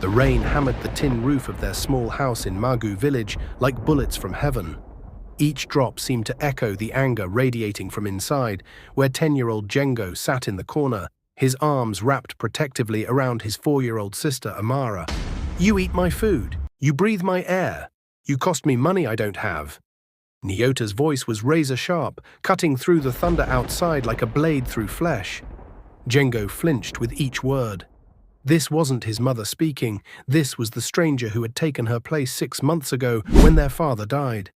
The rain hammered the tin roof of their small house in Magu village like bullets from heaven. Each drop seemed to echo the anger radiating from inside, where 10-year-old Django sat in the corner, his arms wrapped protectively around his 4-year-old sister Amara. "You eat my food. You breathe my air. You cost me money I don't have." Nyota's voice was razor-sharp, cutting through the thunder outside like a blade through flesh. Django flinched with each word. This wasn't his mother speaking. This was the stranger who had taken her place 6 months ago when their father died.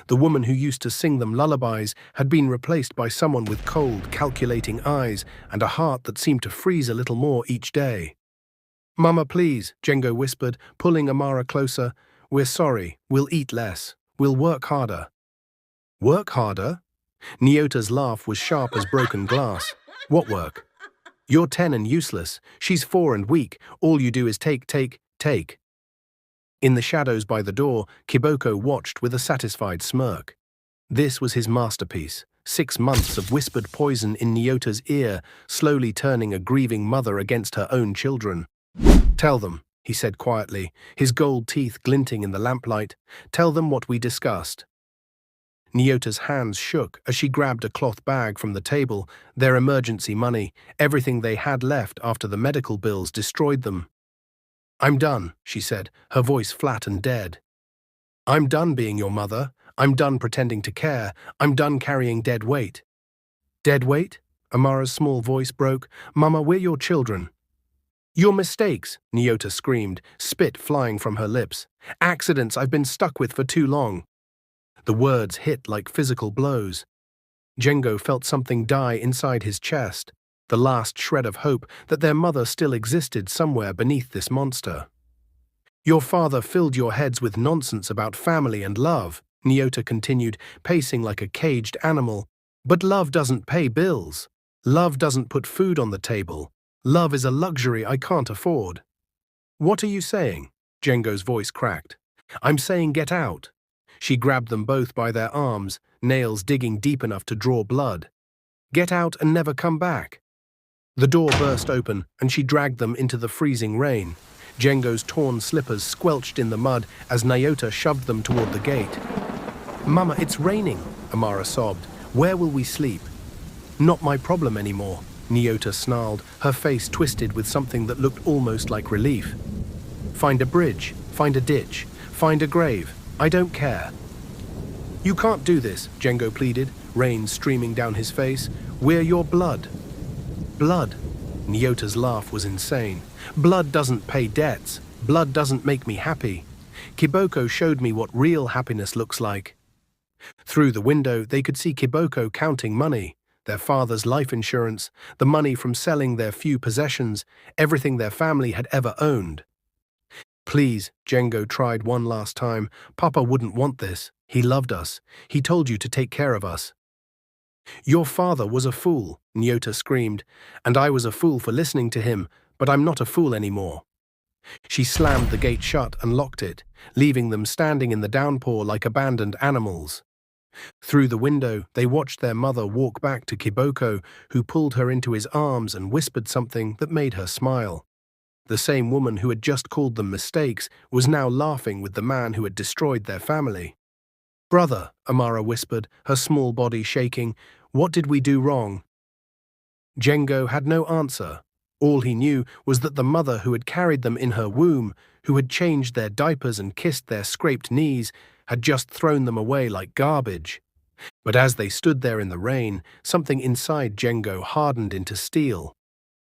The woman who used to sing them lullabies had been replaced by someone with cold, calculating eyes and a heart that seemed to freeze a little more each day. "Mama, please," Django whispered, pulling Amara closer. "We're sorry. We'll eat less. We'll work harder." "Work harder?" Nyota's laugh was sharp as broken glass. "What work? You're 10 and useless. She's 4 and weak. All you do is take. In the shadows by the door, Kiboko watched with a satisfied smirk. This was his masterpiece, 6 months of whispered poison in Nyota's ear, slowly turning a grieving mother against her own children. "Tell them," he said quietly, his gold teeth glinting in the lamplight. "Tell them what we discussed." Nyota's hands shook as she grabbed a cloth bag from the table, their emergency money, everything they had left after the medical bills destroyed them. "I'm done," she said, her voice flat and dead. "I'm done being your mother. I'm done pretending to care. I'm done carrying dead weight." "Dead weight?" Amara's small voice broke. "Mama, we're your children." "Your mistakes," Nyota screamed, spit flying from her lips. "Accidents I've been stuck with for too long." The words hit like physical blows. Django felt something die inside his chest, the last shred of hope that their mother still existed somewhere beneath this monster. "Your father filled your heads with nonsense about family and love," Nyota continued, pacing like a caged animal. "But love doesn't pay bills. Love doesn't put food on the table. Love is a luxury I can't afford." "What are you saying?" Django's voice cracked. "I'm saying get out." She grabbed them both by their arms, nails digging deep enough to draw blood. "Get out and never come back." The door burst open, and she dragged them into the freezing rain. Django's torn slippers squelched in the mud as Nyota shoved them toward the gate. "Mama, it's raining," Amara sobbed. "Where will we sleep?" "Not my problem anymore," Nyota snarled, her face twisted with something that looked almost like relief. "Find a bridge, find a ditch, find a grave. I don't care." "You can't do this," Django pleaded, rain streaming down his face. "We're your blood." "Blood?" Nyota's laugh was insane. "Blood doesn't pay debts. Blood doesn't make me happy. Kiboko showed me what real happiness looks like." Through the window, they could see Kiboko counting money, their father's life insurance, the money from selling their few possessions, everything their family had ever owned. "Please," Django tried one last time. "Papa wouldn't want this. He loved us. He told you to take care of us." "Your father was a fool," Nyota screamed, "and I was a fool for listening to him, but I'm not a fool anymore." She slammed the gate shut and locked it, leaving them standing in the downpour like abandoned animals. Through the window, they watched their mother walk back to Kiboko, who pulled her into his arms and whispered something that made her smile. The same woman who had just called them mistakes was now laughing with the man who had destroyed their family. "Brother," Amara whispered, her small body shaking, "what did we do wrong?" Django had no answer. All he knew was that the mother who had carried them in her womb, who had changed their diapers and kissed their scraped knees, had just thrown them away like garbage. But as they stood there in the rain, something inside Django hardened into steel.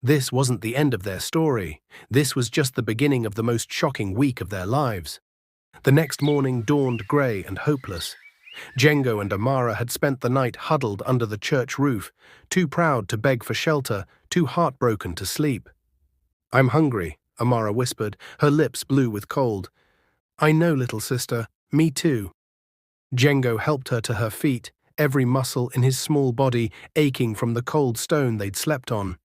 This wasn't the end of their story. This was just the beginning of the most shocking week of their lives. The next morning dawned grey and hopeless. Django and Amara had spent the night huddled under the church roof, too proud to beg for shelter, too heartbroken to sleep. "I'm hungry," Amara whispered, her lips blue with cold. "I know, little sister. Me too." Django helped her to her feet, every muscle in his small body aching from the cold stone they'd slept on.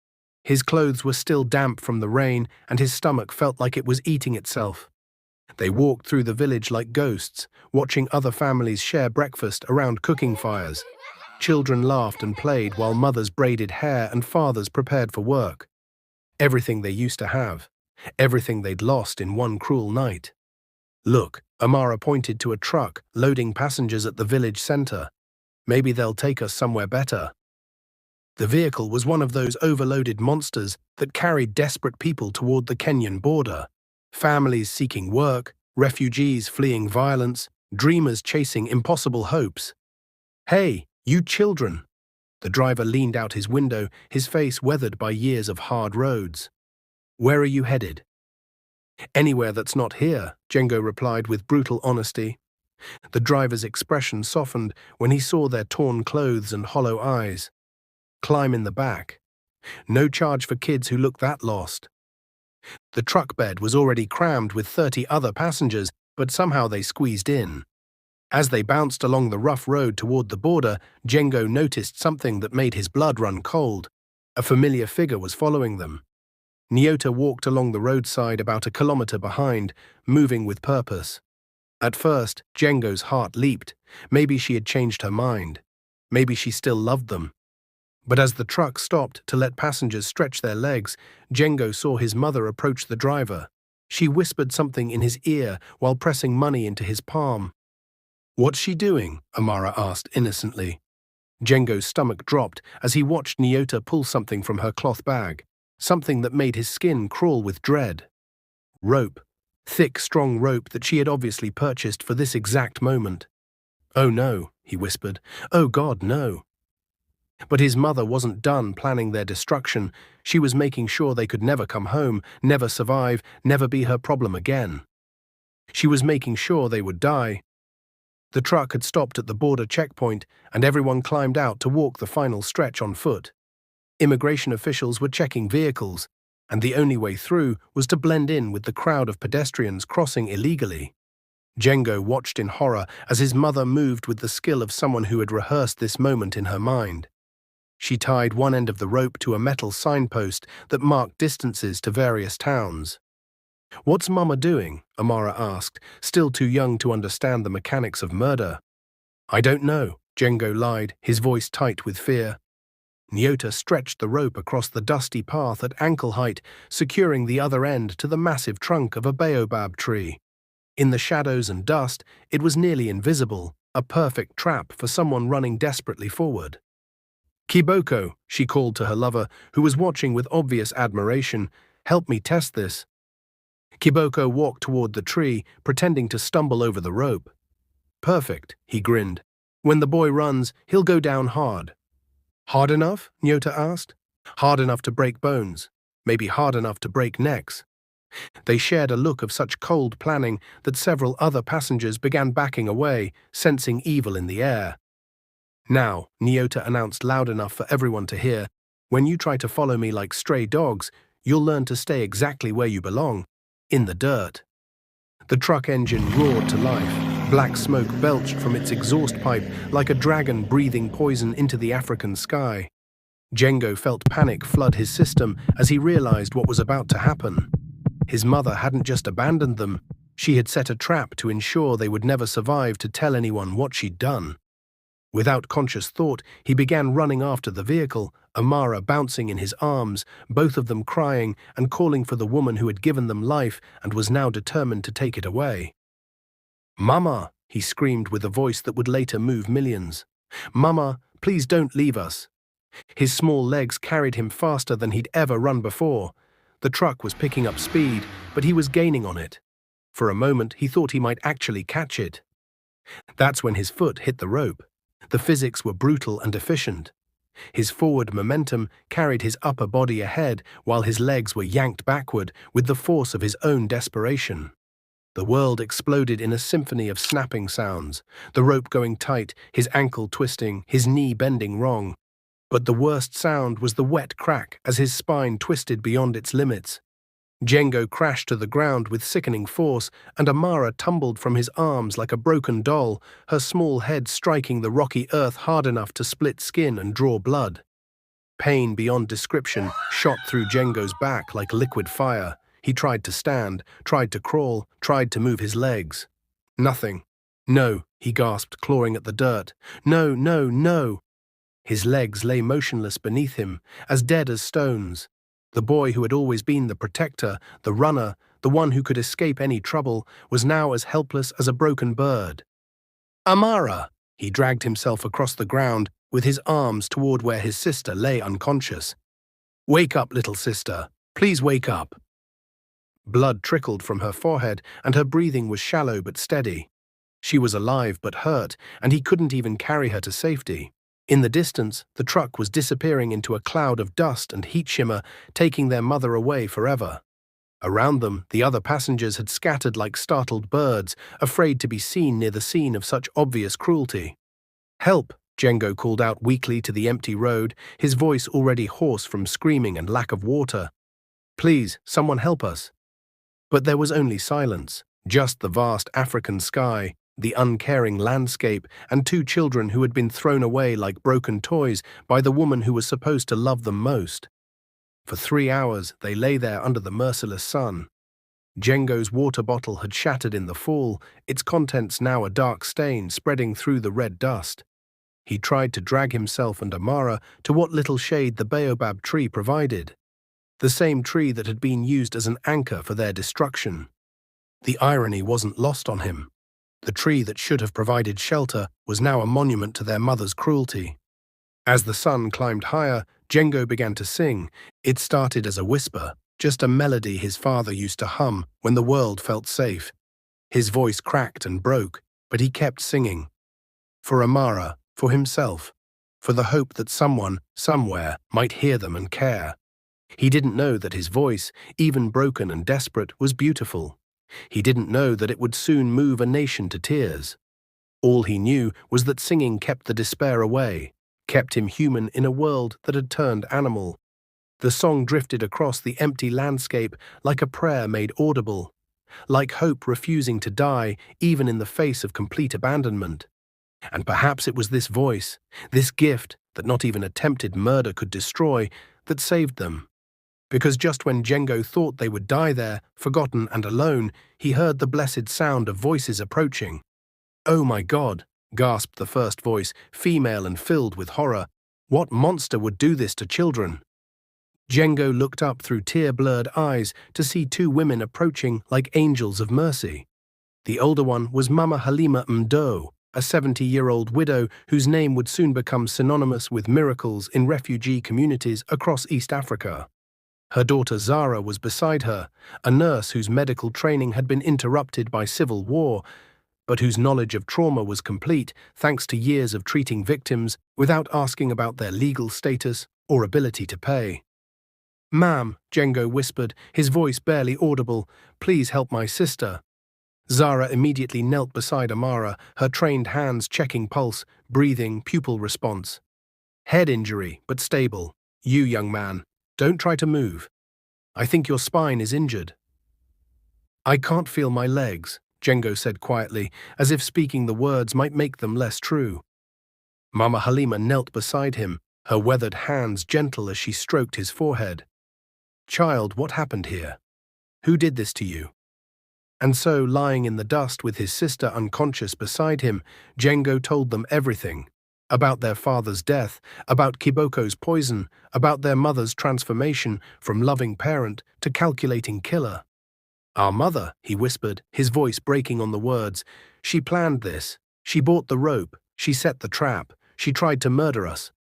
His clothes were still damp from the rain, and his stomach felt like it was eating itself. They walked through the village like ghosts, watching other families share breakfast around cooking fires. Children laughed and played while mothers braided hair and fathers prepared for work. Everything they used to have. Everything they'd lost in one cruel night. Look, Amara pointed to a truck loading passengers at the village center. Maybe they'll take us somewhere better. The vehicle was one of those overloaded monsters that carried desperate people toward the Kenyan border. Families seeking work, refugees fleeing violence, dreamers chasing impossible hopes. Hey, you children! The driver leaned out his window, his face weathered by years of hard roads. Where are you headed? Anywhere that's not here, Django replied with brutal honesty. The driver's expression softened when he saw their torn clothes and hollow eyes. Climb in the back. No charge for kids who look that lost. The truck bed was already crammed with 30 other passengers, but somehow they squeezed in. As they bounced along the rough road toward the border, Django noticed something that made his blood run cold. A familiar figure was following them. Nyota walked along the roadside about a kilometer behind, moving with purpose. At first, Django's heart leaped. Maybe she had changed her mind. Maybe she still loved them. But as the truck stopped to let passengers stretch their legs, Django saw his mother approach the driver. She whispered something in his ear while pressing money into his palm. What's she doing? Amara asked innocently. Django's stomach dropped as he watched Nyota pull something from her cloth bag, something that made his skin crawl with dread. Rope. Thick, strong rope that she had obviously purchased for this exact moment. Oh no, he whispered. Oh God, no. But his mother wasn't done planning their destruction. She was making sure they could never come home, never survive, never be her problem again. She was making sure they would die. The truck had stopped at the border checkpoint, and everyone climbed out to walk the final stretch on foot. Immigration officials were checking vehicles, and the only way through was to blend in with the crowd of pedestrians crossing illegally. Django watched in horror as his mother moved with the skill of someone who had rehearsed this moment in her mind. She tied one end of the rope to a metal signpost that marked distances to various towns. What's Mama doing? Amara asked, still too young to understand the mechanics of murder. I don't know, Django lied, his voice tight with fear. Nyota stretched the rope across the dusty path at ankle height, securing the other end to the massive trunk of a baobab tree. In the shadows and dust, it was nearly invisible, a perfect trap for someone running desperately forward. Kiboko, she called to her lover, who was watching with obvious admiration, help me test this. Kiboko walked toward the tree, pretending to stumble over the rope. Perfect, he grinned. When the boy runs, he'll go down hard. Hard enough? Nyota asked. Hard enough to break bones. Maybe hard enough to break necks. They shared a look of such cold planning that several other passengers began backing away, sensing evil in the air. Now, Nyota announced loud enough for everyone to hear, when you try to follow me like stray dogs, you'll learn to stay exactly where you belong, in the dirt. The truck engine roared to life. Black smoke belched from its exhaust pipe like a dragon breathing poison into the African sky. Django felt panic flood his system as he realized what was about to happen. His mother hadn't just abandoned them, she had set a trap to ensure they would never survive to tell anyone what she'd done. Without conscious thought, he began running after the vehicle, Amara bouncing in his arms, both of them crying and calling for the woman who had given them life and was now determined to take it away. Mama, he screamed with a voice that would later move millions. Mama, please don't leave us. His small legs carried him faster than he'd ever run before. The truck was picking up speed, but he was gaining on it. For a moment, he thought he might actually catch it. That's when his foot hit the rope. The physics were brutal and efficient. His forward momentum carried his upper body ahead while his legs were yanked backward with the force of his own desperation. The world exploded in a symphony of snapping sounds, the rope going tight, his ankle twisting, his knee bending wrong. But the worst sound was the wet crack as his spine twisted beyond its limits. Django crashed to the ground with sickening force, and Amara tumbled from his arms like a broken doll, her small head striking the rocky earth hard enough to split skin and draw blood. Pain beyond description shot through Django's back like liquid fire. He tried to stand, tried to crawl, tried to move his legs. Nothing. No, he gasped, clawing at the dirt. No, no, no. His legs lay motionless beneath him, as dead as stones. The boy who had always been the protector, the runner, the one who could escape any trouble, was now as helpless as a broken bird. Amara! He dragged himself across the ground with his arms toward where his sister lay unconscious. Wake up, little sister. Please wake up. Blood trickled from her forehead, and her breathing was shallow but steady. She was alive but hurt, and he couldn't even carry her to safety. In the distance, the truck was disappearing into a cloud of dust and heat shimmer, taking their mother away forever. Around them, the other passengers had scattered like startled birds, afraid to be seen near the scene of such obvious cruelty. Help! Django called out weakly to the empty road, his voice already hoarse from screaming and lack of water. Please, someone help us. But there was only silence, just the vast African sky, the uncaring landscape, and two children who had been thrown away like broken toys by the woman who was supposed to love them most. For 3 hours they lay there under the merciless sun. Django's water bottle had shattered in the fall, its contents now a dark stain spreading through the red dust. He tried to drag himself and Amara to what little shade the baobab tree provided, the same tree that had been used as an anchor for their destruction. The irony wasn't lost on him. The tree that should have provided shelter was now a monument to their mother's cruelty. As the sun climbed higher, Django began to sing. It started as a whisper, just a melody his father used to hum when the world felt safe. His voice cracked and broke, but he kept singing. For Amara, for himself, for the hope that someone, somewhere, might hear them and care. He didn't know that his voice, even broken and desperate, was beautiful. He didn't know that it would soon move a nation to tears. All he knew was that singing kept the despair away, kept him human in a world that had turned animal. The song drifted across the empty landscape like a prayer made audible, like hope refusing to die even in the face of complete abandonment. And perhaps it was this voice, this gift that not even attempted murder could destroy, that saved them. Because just when Django thought they would die there, forgotten and alone, he heard the blessed sound of voices approaching. "Oh my God," gasped the first voice, female and filled with horror. What monster would do this to children? Django looked up through tear-blurred eyes to see two women approaching like angels of mercy. The older one was Mama Halima Mdo, a 70-year-old widow whose name would soon become synonymous with miracles in refugee communities across East Africa. Her daughter Zara was beside her, a nurse whose medical training had been interrupted by civil war, but whose knowledge of trauma was complete thanks to years of treating victims without asking about their legal status or ability to pay. "Ma'am," Django whispered, his voice barely audible, "please help my sister." Zara immediately knelt beside Amara, her trained hands checking pulse, breathing, pupil response. "Head injury, but stable. You, young man, don't try to move. I think your spine is injured." "I can't feel my legs," Django said quietly, as if speaking the words might make them less true. Mama Halima knelt beside him, her weathered hands gentle as she stroked his forehead. "Child, what happened here? Who did this to you?" And so, lying in the dust with his sister unconscious beside him, Django told them everything. About their father's death, about Kiboko's poison, about their mother's transformation from loving parent to calculating killer. "Our mother," he whispered, his voice breaking on the words. "She planned this. She bought the rope. She set the trap. She tried to murder us."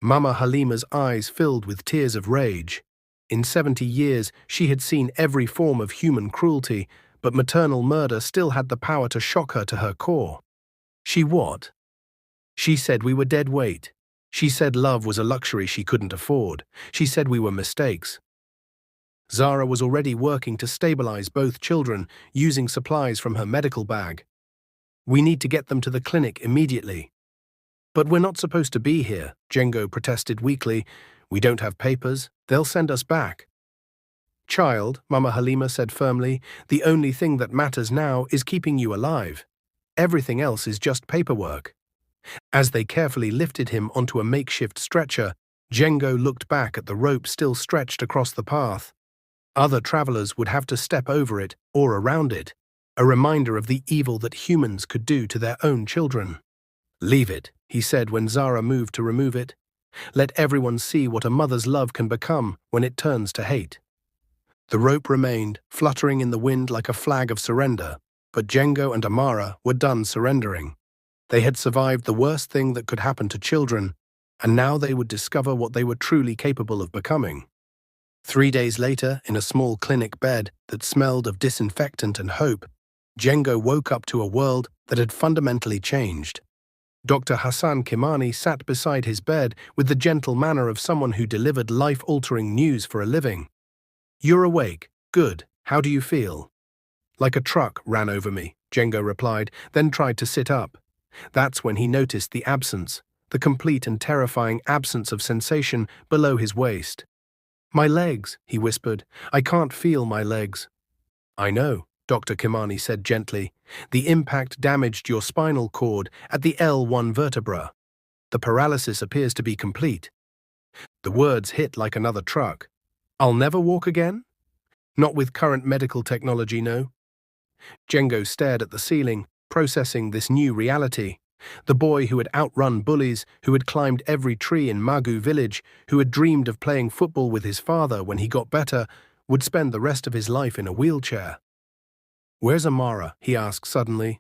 Mama Halima's eyes filled with tears of rage. In 70 years, she had seen every form of human cruelty, but maternal murder still had the power to shock her to her core. "She what?" "She said we were dead weight. She said love was a luxury she couldn't afford. She said we were mistakes." Zara was already working to stabilize both children, using supplies from her medical bag. "We need to get them to the clinic immediately." "But we're not supposed to be here," Django protested weakly. "We don't have papers. They'll send us back." "Child," Mama Halima said firmly, "the only thing that matters now is keeping you alive. Everything else is just paperwork." As they carefully lifted him onto a makeshift stretcher, Django looked back at the rope still stretched across the path. Other travelers would have to step over it or around it, a reminder of the evil that humans could do to their own children. "Leave it," he said when Zara moved to remove it. Let everyone see what a mother's love can become when it turns to hate. The rope remained, fluttering in the wind like a flag of surrender, but Django and Amara were done surrendering. They had survived the worst thing that could happen to children, and now they would discover what they were truly capable of becoming. 3 days later, in a small clinic bed that smelled of disinfectant and hope, Django woke up to a world that had fundamentally changed. Dr. Hassan Kimani sat beside his bed with the gentle manner of someone who delivered life-altering news for a living. "You're awake. Good. How do you feel?" "Like a truck ran over me," Django replied, then tried to sit up. That's when he noticed the absence, the complete and terrifying absence of sensation below his waist. "My legs," he whispered. "I can't feel my legs." "I know," Dr. Kimani said gently. "The impact damaged your spinal cord at the L1 vertebra. The paralysis appears to be complete." The words hit like another truck. "I'll never walk again?" "Not with current medical technology, no." Django stared at the ceiling, processing this new reality. The boy who had outrun bullies, who had climbed every tree in Magu village, who had dreamed of playing football with his father when he got better, would spend the rest of his life in a wheelchair. "Where's Amara?" he asked suddenly.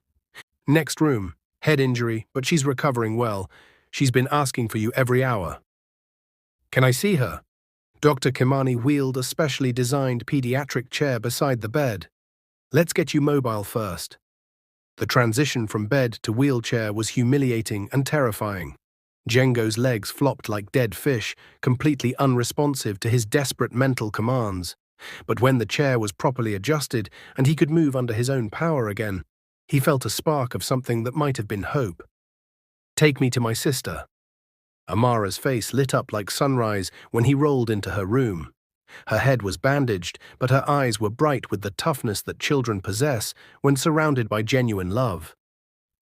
"Next room. Head injury, but she's recovering well. She's been asking for you every hour." "Can I see her?" Dr. Kimani wheeled a specially designed pediatric chair beside the bed. "Let's get you mobile first." The transition from bed to wheelchair was humiliating and terrifying. Django's legs flopped like dead fish, completely unresponsive to his desperate mental commands. But when the chair was properly adjusted and he could move under his own power again, he felt a spark of something that might have been hope. "Take me to my sister." Amara's face lit up like sunrise when he rolled into her room. Her head was bandaged, but her eyes were bright with the toughness that children possess when surrounded by genuine love.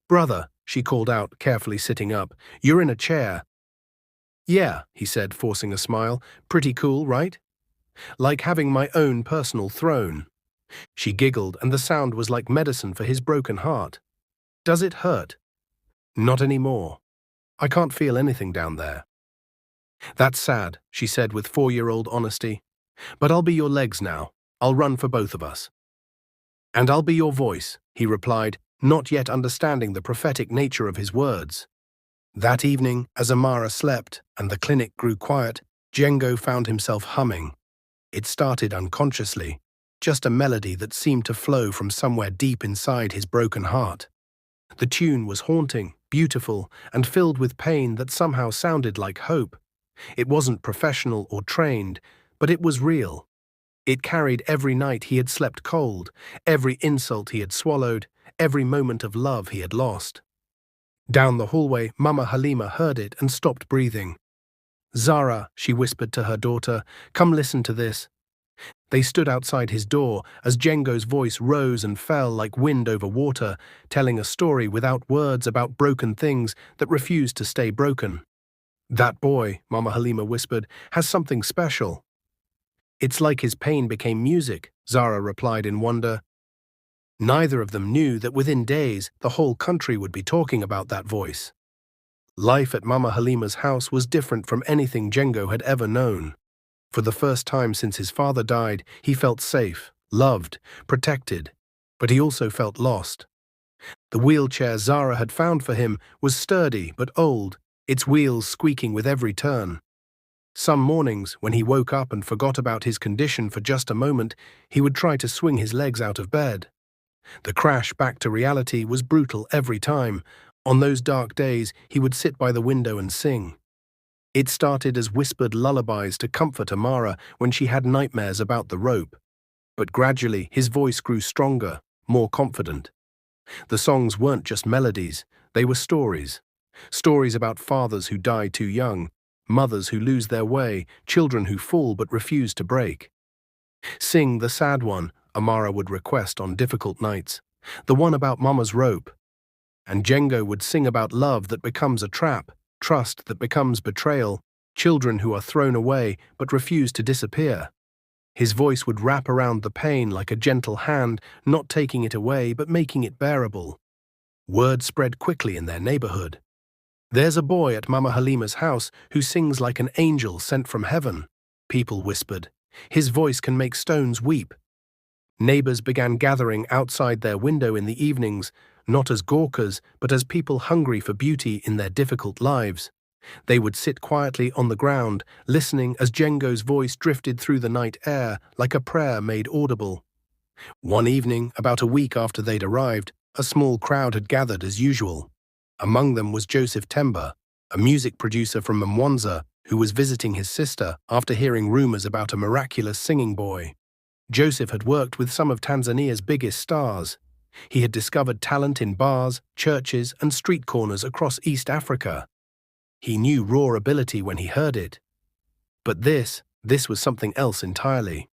"Brother," she called out, carefully sitting up, "you're in a chair." "Yeah," he said, forcing a smile. "Pretty cool, right? Like having my own personal throne." She giggled, and the sound was like medicine for his broken heart. "Does it hurt?" "Not anymore. I can't feel anything down there." "That's sad," she said with 4-year-old honesty. "But I'll be your legs now. I'll run for both of us." "And I'll be your voice," he replied, not yet understanding the prophetic nature of his words. That evening, as Amara slept and the clinic grew quiet, Django found himself humming. It started unconsciously, just a melody that seemed to flow from somewhere deep inside his broken heart. The tune was haunting, beautiful, and filled with pain that somehow sounded like hope. It wasn't professional or trained, but it was real. It carried every night he had slept cold, every insult he had swallowed, every moment of love he had lost. Down the hallway, Mama Halima heard it and stopped breathing. "Zara," she whispered to her daughter, "come listen to this." They stood outside his door as Django's voice rose and fell like wind over water, telling a story without words about broken things that refused to stay broken. "That boy," Mama Halima whispered, "has something special." "It's like his pain became music," Zara replied in wonder. Neither of them knew that within days the whole country would be talking about that voice. Life at Mama Halima's house was different from anything Django had ever known. For the first time since his father died, he felt safe, loved, protected, but he also felt lost. The wheelchair Zara had found for him was sturdy but old, its wheels squeaking with every turn. Some mornings, when he woke up and forgot about his condition for just a moment, he would try to swing his legs out of bed. The crash back to reality was brutal every time. On those dark days, he would sit by the window and sing. It started as whispered lullabies to comfort Amara when she had nightmares about the rope. But gradually, his voice grew stronger, more confident. The songs weren't just melodies, they were stories. Stories about fathers who die too young, mothers who lose their way, children who fall but refuse to break. "Sing the sad one," Amara would request on difficult nights, "the one about Mama's rope." And Django would sing about love that becomes a trap, trust that becomes betrayal, children who are thrown away but refuse to disappear. His voice would wrap around the pain like a gentle hand, not taking it away but making it bearable. Word spread quickly in their neighborhood. "There's a boy at Mama Halima's house who sings like an angel sent from heaven," people whispered. "His voice can make stones weep." Neighbors began gathering outside their window in the evenings, not as gawkers, but as people hungry for beauty in their difficult lives. They would sit quietly on the ground, listening as Django's voice drifted through the night air like a prayer made audible. One evening, about a week after they'd arrived, a small crowd had gathered as usual. Among them was Joseph Temba, a music producer from Mwanza who was visiting his sister after hearing rumors about a miraculous singing boy. Joseph had worked with some of Tanzania's biggest stars. He had discovered talent in bars, churches, and street corners across East Africa. He knew raw ability when he heard it. But this was something else entirely.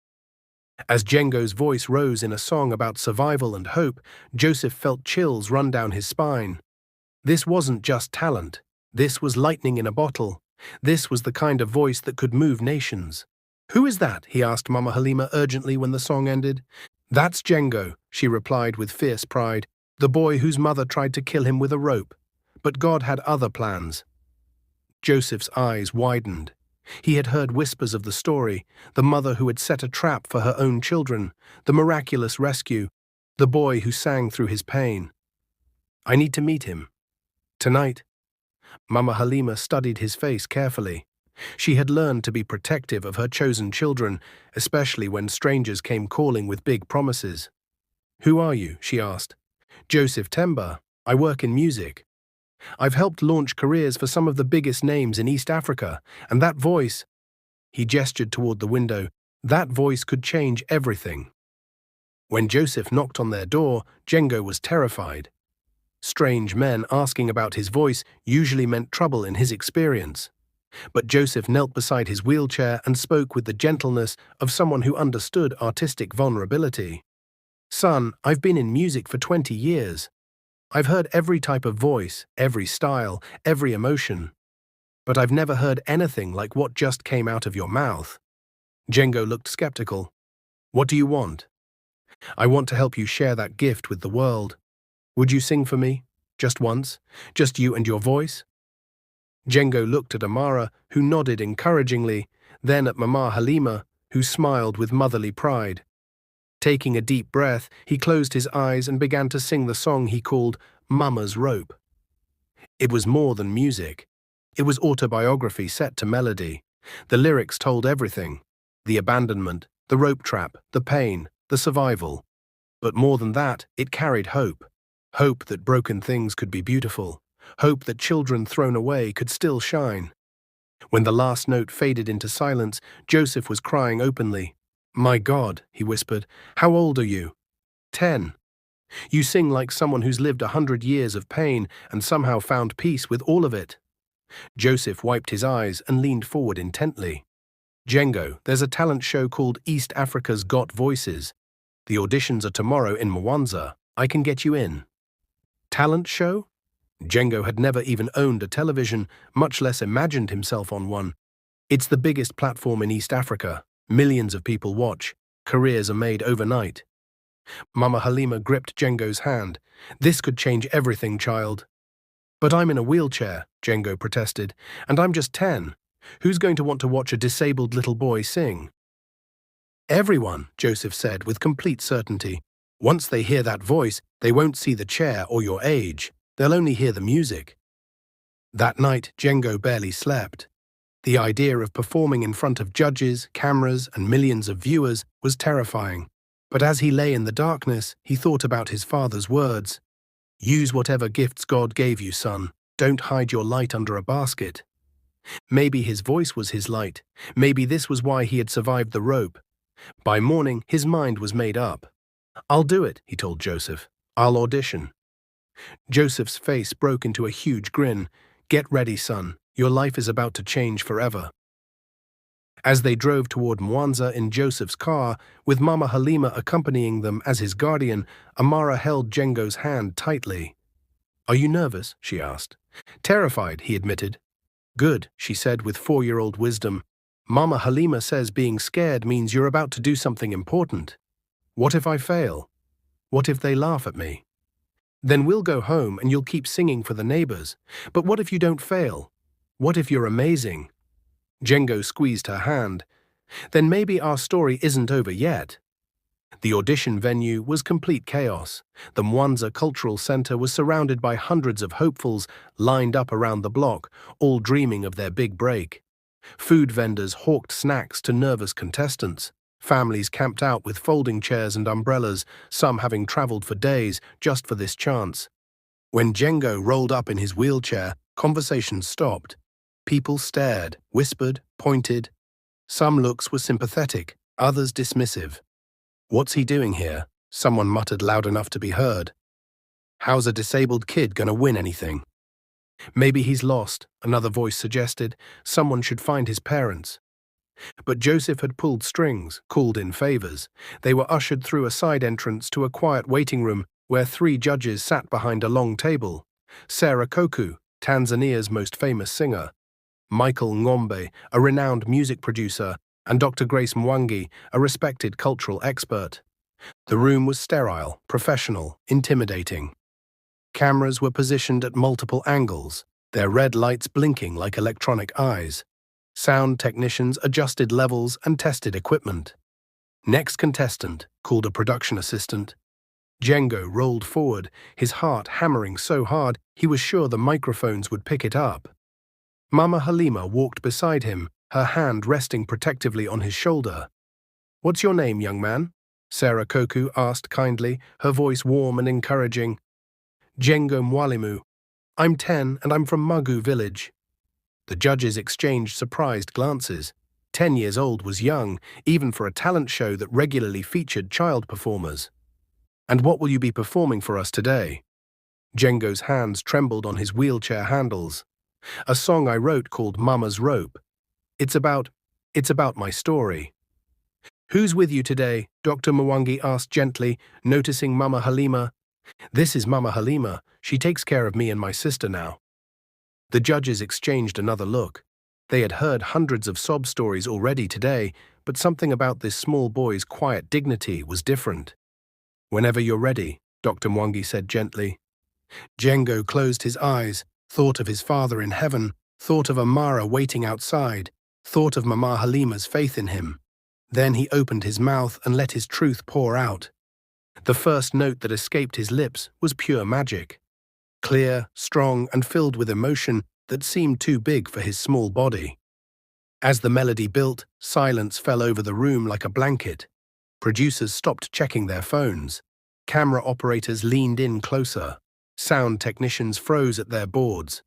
As Django's voice rose in a song about survival and hope, Joseph felt chills run down his spine. This wasn't just talent. This was lightning in a bottle. This was the kind of voice that could move nations. "Who is that?" he asked Mama Halima urgently when the song ended. "That's Django," she replied with fierce pride, "the boy whose mother tried to kill him with a rope. But God had other plans." Joseph's eyes widened. He had heard whispers of the story, the mother who had set a trap for her own children, the miraculous rescue, the boy who sang through his pain. "I need to meet him. Tonight." Mama Halima studied his face carefully. She had learned to be protective of her chosen children, especially when strangers came calling with big promises. "Who are you?" she asked. "Joseph Temba. I work in music. I've helped launch careers for some of the biggest names in East Africa, and that voice," he gestured toward the window, "that voice could change everything." When Joseph knocked on their door, Django was terrified. Strange men asking about his voice usually meant trouble in his experience. But Joseph knelt beside his wheelchair and spoke with the gentleness of someone who understood artistic vulnerability. "Son, I've been in music for 20 years. I've heard every type of voice, every style, every emotion. But I've never heard anything like what just came out of your mouth." Django looked skeptical. "What do you want?" "I want to help you share that gift with the world. Would you sing for me? Just once? Just you and your voice?" Django looked at Amara, who nodded encouragingly, then at Mama Halima, who smiled with motherly pride. Taking a deep breath, he closed his eyes and began to sing the song he called Mama's Rope. It was more than music. It was autobiography set to melody. The lyrics told everything: the abandonment, the rope trap, the pain, the survival. But more than that, it carried hope. Hope that broken things could be beautiful. Hope that children thrown away could still shine. When the last note faded into silence, Joseph was crying openly. "My God," he whispered, "how old are you?" 10. "You sing like someone who's lived 100 years of pain and somehow found peace with all of it." Joseph wiped his eyes and leaned forward intently. "Django, there's a talent show called East Africa's Got Voices. The auditions are tomorrow in Mwanza. I can get you in." Talent show? Django had never even owned a television, much less imagined himself on one. "It's the biggest platform in East Africa. Millions of people watch. Careers are made overnight." Mama Halima gripped Django's hand. "This could change everything, child." "But I'm in a wheelchair," Django protested, "and I'm just 10. Who's going to want to watch a disabled little boy sing?" "Everyone," Joseph said with complete certainty. "Once they hear that voice, they won't see the chair or your age. They'll only hear the music." That night, Django barely slept. The idea of performing in front of judges, cameras, and millions of viewers was terrifying. But as he lay in the darkness, he thought about his father's words. "Use whatever gifts God gave you, son. Don't hide your light under a basket." Maybe his voice was his light. Maybe this was why he had survived the rope. By morning, his mind was made up. "I'll do it," he told Joseph. "I'll audition." Joseph's face broke into a huge grin. "Get ready, son. Your life is about to change forever." As they drove toward Mwanza in Joseph's car, with Mama Halima accompanying them as his guardian, Amara held Django's hand tightly. "Are you nervous?" she asked. "Terrified," he admitted. "Good," she said with 4-year-old wisdom. "Mama Halima says being scared means you're about to do something important. What if I fail? What if they laugh at me?" Then we'll go home and you'll keep singing for the neighbors. But what if you don't fail? What if you're amazing? Django squeezed her hand. Then maybe our story isn't over yet. The audition venue was complete chaos. The Mwanza Cultural Center was surrounded by hundreds of hopefuls lined up around the block, all dreaming of their big break. Food vendors hawked snacks to nervous contestants. Families camped out with folding chairs and umbrellas, some having traveled for days just for this chance. When Django rolled up in his wheelchair, conversations stopped. People stared, whispered, pointed. Some looks were sympathetic, others dismissive. "What's he doing here?" someone muttered loud enough to be heard. "How's a disabled kid gonna win anything?" "Maybe he's lost," another voice suggested. "Someone should find his parents." But Joseph had pulled strings, called in favors. They were ushered through a side entrance to a quiet waiting room where 3 judges sat behind a long table. Sarah Koku, Tanzania's most famous singer, Michael Ng'ombe, a renowned music producer, and Dr. Grace Mwangi, a respected cultural expert. The room was sterile, professional, intimidating. Cameras were positioned at multiple angles, their red lights blinking like electronic eyes. Sound technicians adjusted levels and tested equipment. Next contestant, called a production assistant. Django rolled forward, his heart hammering so hard he was sure the microphones would pick it up. Mama Halima walked beside him, her hand resting protectively on his shoulder. "What's your name, young man?" Sarah Koku asked kindly, her voice warm and encouraging. "Django Mwalimu. I'm 10 and I'm from Magu village." The judges exchanged surprised glances. 10 years old was young, even for a talent show that regularly featured child performers. "And what will you be performing for us today?" Django's hands trembled on his wheelchair handles. "A song I wrote called Mama's Rope. It's about my story." "Who's with you today?" Dr. Mwangi asked gently, noticing Mama Halima. "This is Mama Halima. She takes care of me and my sister now." The judges exchanged another look. They had heard hundreds of sob stories already today, but something about this small boy's quiet dignity was different. "Whenever you're ready," Dr. Mwangi said gently. Django closed his eyes, thought of his father in heaven, thought of Amara waiting outside, thought of Mama Halima's faith in him. Then he opened his mouth and let his truth pour out. The first note that escaped his lips was pure magic. Clear, strong, and filled with emotion that seemed too big for his small body. As the melody built, silence fell over the room like a blanket. Producers stopped checking their phones. Camera operators leaned in closer. Sound technicians froze at their boards.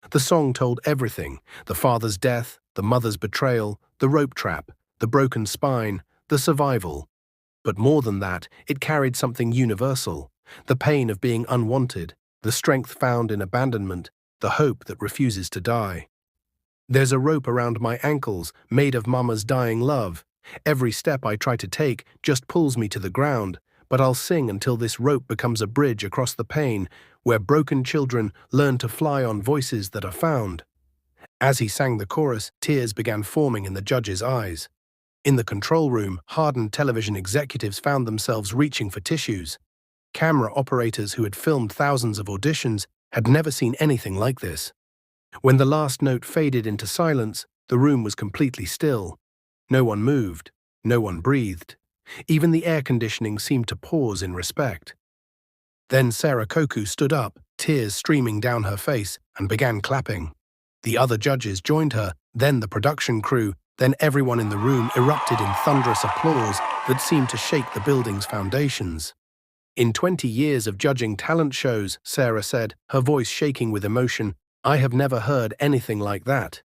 The song told everything: the father's death, the mother's betrayal, the rope trap, the broken spine, the survival. But more than that, it carried something universal: the pain of being unwanted, the strength found in abandonment, the hope that refuses to die. "There's a rope around my ankles, made of Mama's dying love. Every step I try to take just pulls me to the ground, but I'll sing until this rope becomes a bridge across the pain, where broken children learn to fly on voices that are found." As he sang the chorus, tears began forming in the judges' eyes. In the control room, hardened television executives found themselves reaching for tissues. Camera operators who had filmed thousands of auditions had never seen anything like this. When the last note faded into silence, the room was completely still. No one moved, no one breathed. Even the air conditioning seemed to pause in respect. Then Sarah Koku stood up, tears streaming down her face, and began clapping. The other judges joined her, then the production crew, then everyone in the room erupted in thunderous applause that seemed to shake the building's foundations. "In 20 years of judging talent shows," Sarah said, her voice shaking with emotion, "I have never heard anything like that.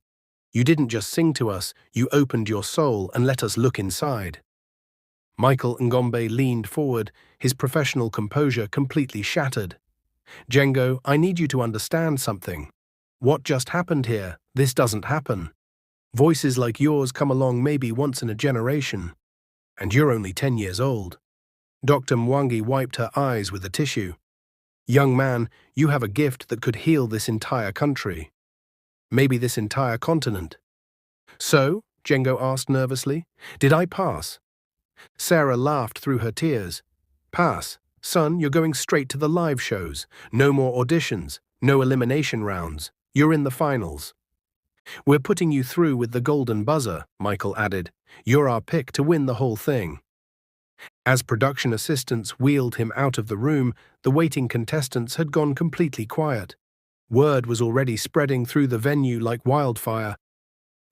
You didn't just sing to us, you opened your soul and let us look inside." Michael Ng'ombe leaned forward, his professional composure completely shattered. "Django, I need you to understand something. What just happened here? This doesn't happen. Voices like yours come along maybe once in a generation. And you're only 10 years old." Dr. Mwangi wiped her eyes with a tissue. "Young man, you have a gift that could heal this entire country. Maybe this entire continent." "So?" Django asked nervously. "Did I pass?" Sarah laughed through her tears. "Pass. Son, you're going straight to the live shows. No more auditions, no elimination rounds. You're in the finals. We're putting you through with the golden buzzer, Michael added. You're our pick to win the whole thing. As production assistants wheeled him out of the room, the waiting contestants had gone completely quiet. Word was already spreading through the venue like wildfire.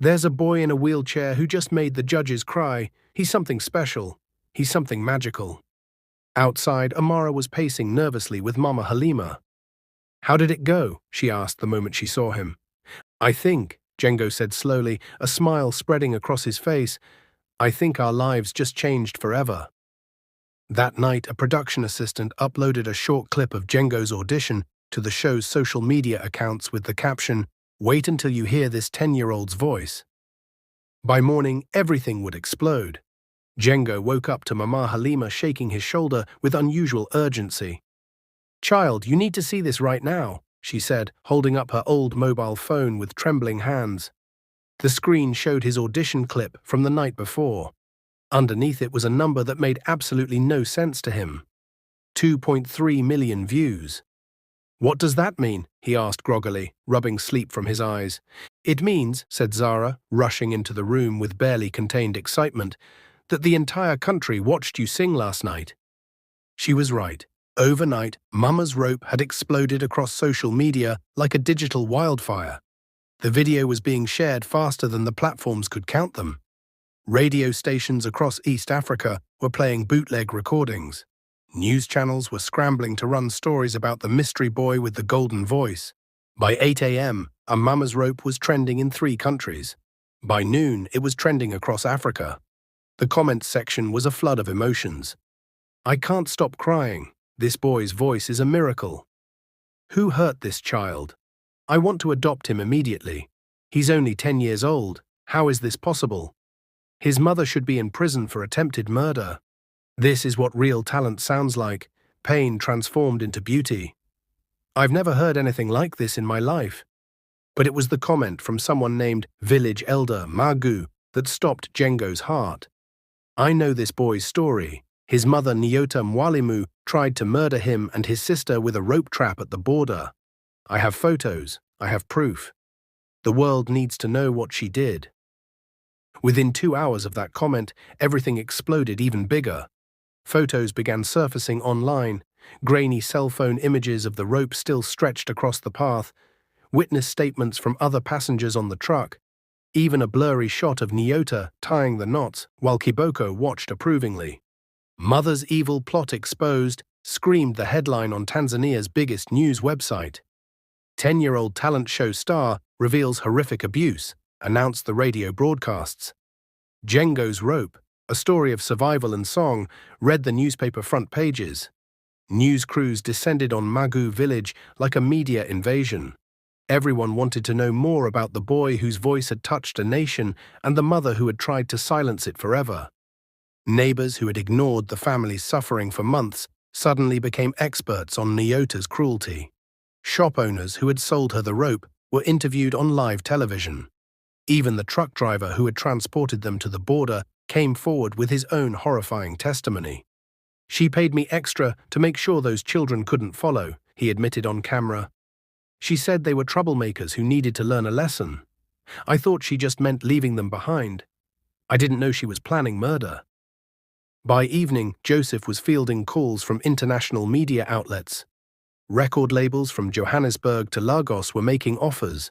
There's a boy in a wheelchair who just made the judges cry. He's something special. He's something magical. Outside, Amara was pacing nervously with Mama Halima. How did it go? She asked the moment she saw him. I think, Django said slowly, a smile spreading across his face, I think our lives just changed forever. That night, a production assistant uploaded a short clip of Django's audition to the show's social media accounts with the caption, "Wait until you hear this 10-year-old's voice." By morning, everything would explode. Django woke up to Mama Halima shaking his shoulder with unusual urgency. "Child, you need to see this right now," she said, holding up her old mobile phone with trembling hands. The screen showed his audition clip from the night before. Underneath it was a number that made absolutely no sense to him. 2.3 million views. What does that mean? He asked groggily, rubbing sleep from his eyes. It means, said Zara, rushing into the room with barely contained excitement, that the entire country watched you sing last night. She was right. Overnight, Mama's Rope had exploded across social media like a digital wildfire. The video was being shared faster than the platforms could count them. Radio stations across East Africa were playing bootleg recordings. News channels were scrambling to run stories about the mystery boy with the golden voice. By 8 a.m., a Mama's Rope was trending in 3 countries. By noon, it was trending across Africa. The comments section was a flood of emotions. I can't stop crying. This boy's voice is a miracle. Who hurt this child? I want to adopt him immediately. He's only 10 years old. How is this possible? His mother should be in prison for attempted murder. This is what real talent sounds like, pain transformed into beauty. I've never heard anything like this in my life. But it was the comment from someone named Village Elder Magu that stopped Django's heart. I know this boy's story. His mother Nyota Mwalimu tried to murder him and his sister with a rope trap at the border. I have photos. I have proof. The world needs to know what she did. Within 2 hours of that comment, everything exploded even bigger. Photos began surfacing online, grainy cell phone images of the rope still stretched across the path, witness statements from other passengers on the truck, even a blurry shot of Nyota tying the knots while Kiboko watched approvingly. Mother's evil plot exposed, screamed the headline on Tanzania's biggest news website. 10-year-old talent show star reveals horrific abuse, announced the radio broadcasts. Django's Rope, a story of survival and song, read the newspaper front pages. News crews descended on Magu village like a media invasion. Everyone wanted to know more about the boy whose voice had touched a nation and the mother who had tried to silence it forever. Neighbors who had ignored the family's suffering for months suddenly became experts on Nyota's cruelty. Shop owners who had sold her the rope were interviewed on live television. Even the truck driver who had transported them to the border came forward with his own horrifying testimony. She paid me extra to make sure those children couldn't follow, he admitted on camera. She said they were troublemakers who needed to learn a lesson. I thought she just meant leaving them behind. I didn't know she was planning murder. By evening, Joseph was fielding calls from international media outlets. Record labels from Johannesburg to Lagos were making offers.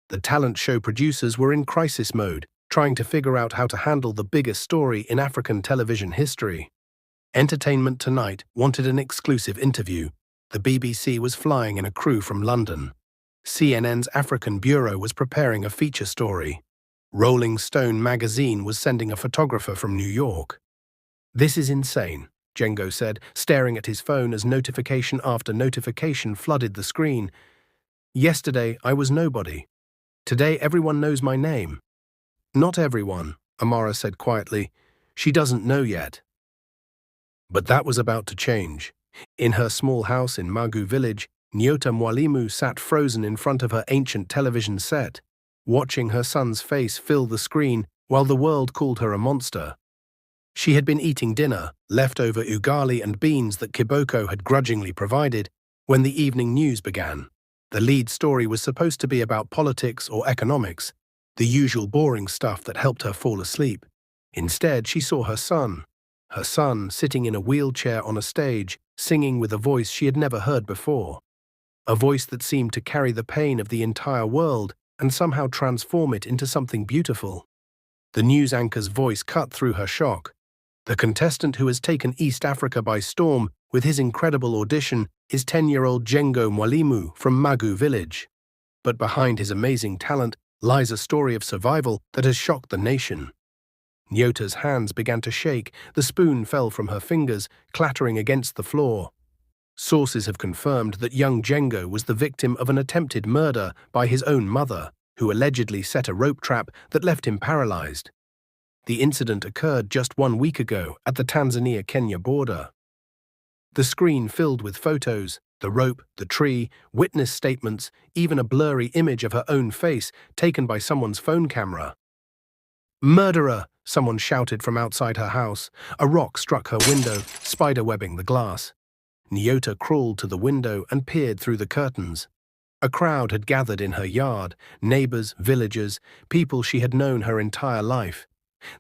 The talent show producers were in crisis mode, trying to figure out how to handle the biggest story in African television history. Entertainment Tonight wanted an exclusive interview. The BBC was flying in a crew from London. CNN's African Bureau was preparing a feature story. Rolling Stone magazine was sending a photographer from New York. This is insane, Django said, staring at his phone as notification after notification flooded the screen. Yesterday, I was nobody. Today, everyone knows my name. Not everyone, Amara said quietly. She doesn't know yet. But that was about to change. In her small house in Magu village, Nyota Mwalimu sat frozen in front of her ancient television set, watching her son's face fill the screen while the world called her a monster. She had been eating dinner, leftover ugali and beans that Kiboko had grudgingly provided, when the evening news began. The lead story was supposed to be about politics or economics, the usual boring stuff that helped her fall asleep. Instead, she saw her son sitting in a wheelchair on a stage, singing with a voice she had never heard before. A voice that seemed to carry the pain of the entire world and somehow transform it into something beautiful. The news anchor's voice cut through her shock. The contestant who has taken East Africa by storm with his incredible audition is 10-year-old Jengo Mwalimu from Magu village. But behind his amazing talent lies a story of survival that has shocked the nation. Nyota's hands began to shake, the spoon fell from her fingers, clattering against the floor. Sources have confirmed that young Jengo was the victim of an attempted murder by his own mother, who allegedly set a rope trap that left him paralyzed. The incident occurred just 1 week ago at the Tanzania-Kenya border. The screen filled with photos, the rope, the tree, witness statements, even a blurry image of her own face taken by someone's phone camera. "Murderer!" someone shouted from outside her house. A rock struck her window, spiderwebbing the glass. Nyota crawled to the window and peered through the curtains. A crowd had gathered in her yard, neighbors, villagers, people she had known her entire life.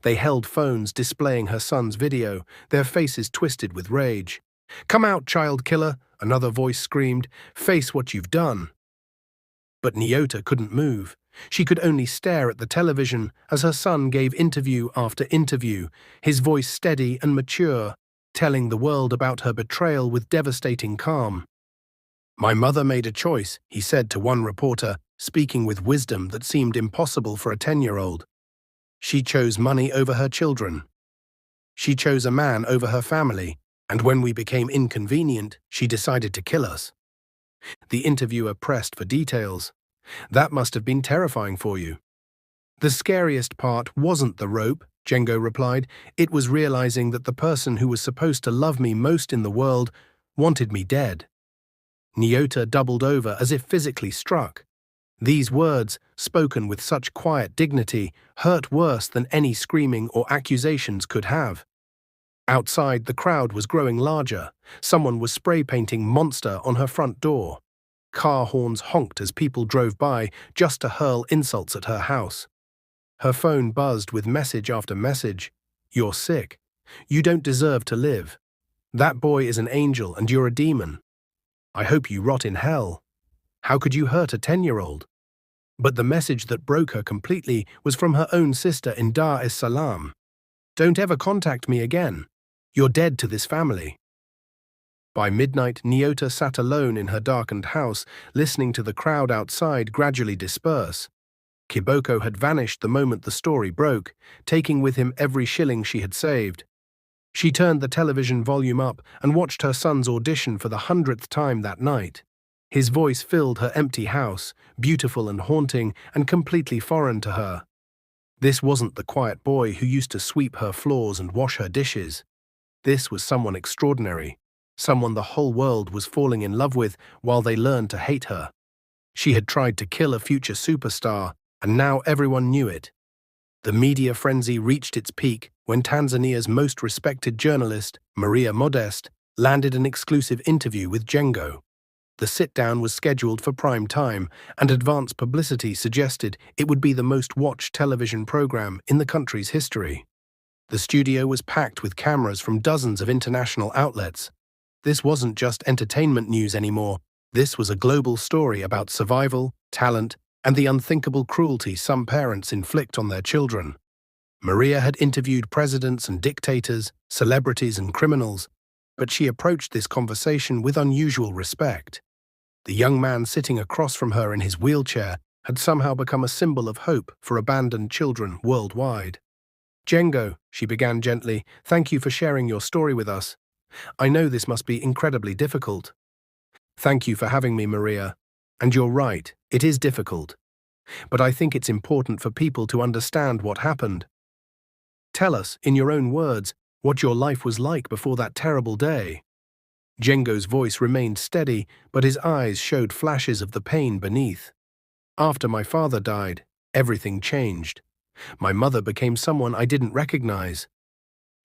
They held phones displaying her son's video, their faces twisted with rage. "Come out, child killer," another voice screamed. "Face what you've done." But Nyota couldn't move. She could only stare at the television as her son gave interview after interview, his voice steady and mature, telling the world about her betrayal with devastating calm. "My mother made a choice," he said to one reporter, speaking with wisdom that seemed impossible for a 10-year-old. "She chose money over her children. She chose a man over her family, and when we became inconvenient, she decided to kill us." The interviewer pressed for details. "That must have been terrifying for you." "The scariest part wasn't the rope," Jengo replied. "It was realizing that the person who was supposed to love me most in the world wanted me dead." Nyota doubled over as if physically struck. These words, spoken with such quiet dignity, hurt worse than any screaming or accusations could have. Outside, the crowd was growing larger. Someone was spray-painting "Monster" on her front door. Car horns honked as people drove by just to hurl insults at her house. Her phone buzzed with message after message. "You're sick. You don't deserve to live. That boy is an angel and you're a demon. I hope you rot in hell. How could you hurt a 10-year-old? But the message that broke her completely was from her own sister in Dar es Salaam. "Don't ever contact me again. You're dead to this family." By midnight, Nyota sat alone in her darkened house, listening to the crowd outside gradually disperse. Kiboko had vanished the moment the story broke, taking with him every shilling she had saved. She turned the television volume up and watched her son's audition for the 100th time that night. His voice filled her empty house, beautiful and haunting and completely foreign to her. This wasn't the quiet boy who used to sweep her floors and wash her dishes. This was someone extraordinary, someone the whole world was falling in love with while they learned to hate her. She had tried to kill a future superstar, and now everyone knew it. The media frenzy reached its peak when Tanzania's most respected journalist, Maria Modest, landed an exclusive interview with Jengo. The sit-down was scheduled for prime time, and advance publicity suggested it would be the most watched television program in the country's history. The studio was packed with cameras from dozens of international outlets. This wasn't just entertainment news anymore. This was a global story about survival, talent, and the unthinkable cruelty some parents inflict on their children. Maria had interviewed presidents and dictators, celebrities and criminals, but she approached this conversation with unusual respect. The young man sitting across from her in his wheelchair had somehow become a symbol of hope for abandoned children worldwide. "Jengo," she began gently, "thank you for sharing your story with us. I know this must be incredibly difficult." "Thank you for having me, Maria. And you're right, it is difficult. But I think it's important for people to understand what happened. Tell us, in your own words, what your life was like before that terrible day." Jengo's voice remained steady, but his eyes showed flashes of the pain beneath. "After my father died, everything changed. My mother became someone I didn't recognize.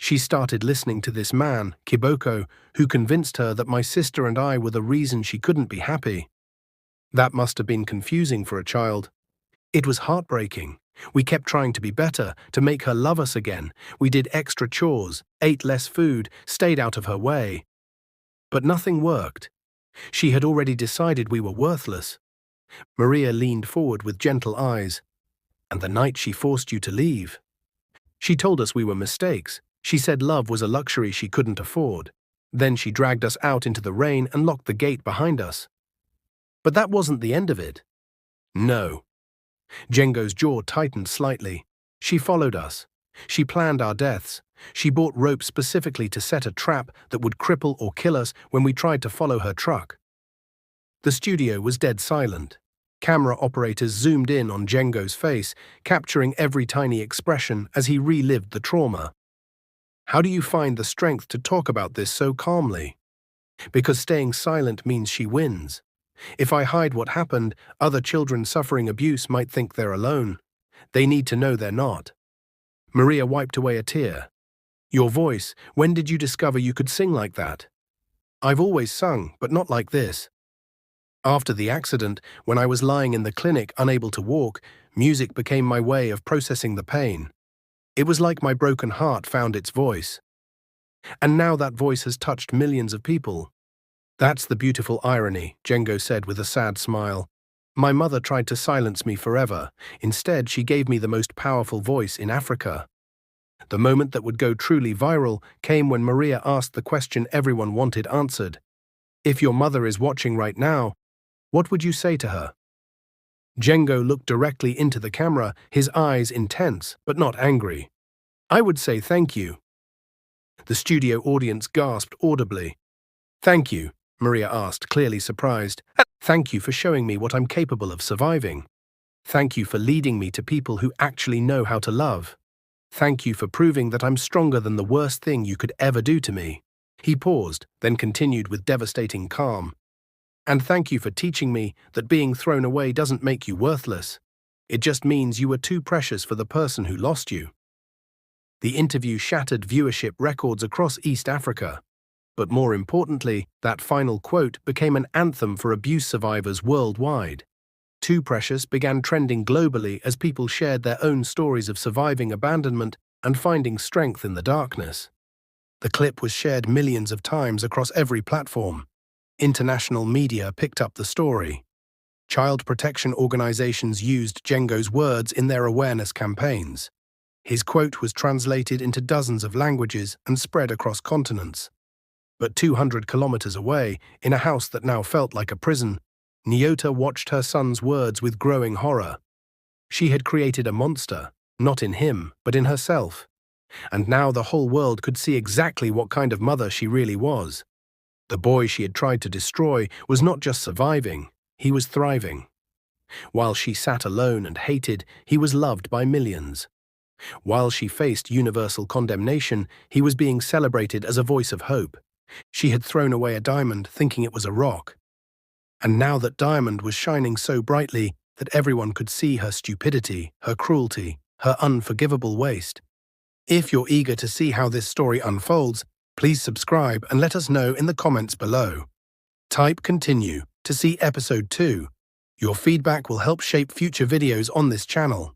She started listening to this man, Kiboko, who convinced her that my sister and I were the reason she couldn't be happy. That must have been confusing for a child. It was heartbreaking. We kept trying to be better, to make her love us again. We did extra chores, ate less food, stayed out of her way. But nothing worked. She had already decided we were worthless. Maria leaned forward with gentle eyes. And the night she forced you to leave. She told us we were mistakes. She said love was a luxury she couldn't afford. Then she dragged us out into the rain and locked the gate behind us. But that wasn't the end of it. No. Django's jaw tightened slightly. She followed us. She planned our deaths. She bought rope specifically to set a trap that would cripple or kill us when we tried to follow her truck. The studio was dead silent. Camera operators zoomed in on Django's face, capturing every tiny expression as he relived the trauma. How do you find the strength to talk about this so calmly? Because staying silent means she wins. If I hide what happened, other children suffering abuse might think they're alone. They need to know they're not. Maria wiped away a tear. Your voice, when did you discover you could sing like that? I've always sung, but not like this. After the accident, when I was lying in the clinic unable to walk, music became my way of processing the pain. It was like my broken heart found its voice. And now that voice has touched millions of people. That's the beautiful irony, Django said with a sad smile. My mother tried to silence me forever. Instead, she gave me the most powerful voice in Africa. The moment that would go truly viral came when Maria asked the question everyone wanted answered. If your mother is watching right now, what would you say to her? Django looked directly into the camera, his eyes intense, but not angry. I would say thank you. The studio audience gasped audibly. Thank you, Maria asked, clearly surprised. Thank you for showing me what I'm capable of surviving. Thank you for leading me to people who actually know how to love. Thank you for proving that I'm stronger than the worst thing you could ever do to me. He paused, then continued with devastating calm. And thank you for teaching me that being thrown away doesn't make you worthless. It just means you were too precious for the person who lost you. The interview shattered viewership records across East Africa. But more importantly, that final quote became an anthem for abuse survivors worldwide. Too Precious began trending globally as people shared their own stories of surviving abandonment and finding strength in the darkness. The clip was shared millions of times across every platform. International media picked up the story. Child protection organizations used Django's words in their awareness campaigns. His quote was translated into dozens of languages and spread across continents. But 200 kilometers away, in a house that now felt like a prison, Nyota watched her son's words with growing horror. She had created a monster, not in him, but in herself. And now the whole world could see exactly what kind of mother she really was. The boy she had tried to destroy was not just surviving, he was thriving. While she sat alone and hated, he was loved by millions. While she faced universal condemnation, he was being celebrated as a voice of hope. She had thrown away a diamond, thinking it was a rock. And now that diamond was shining so brightly that everyone could see her stupidity, her cruelty, her unforgivable waste. If you're eager to see how this story unfolds, please subscribe and let us know in the comments below. Type continue to see episode 2. Your feedback will help shape future videos on this channel.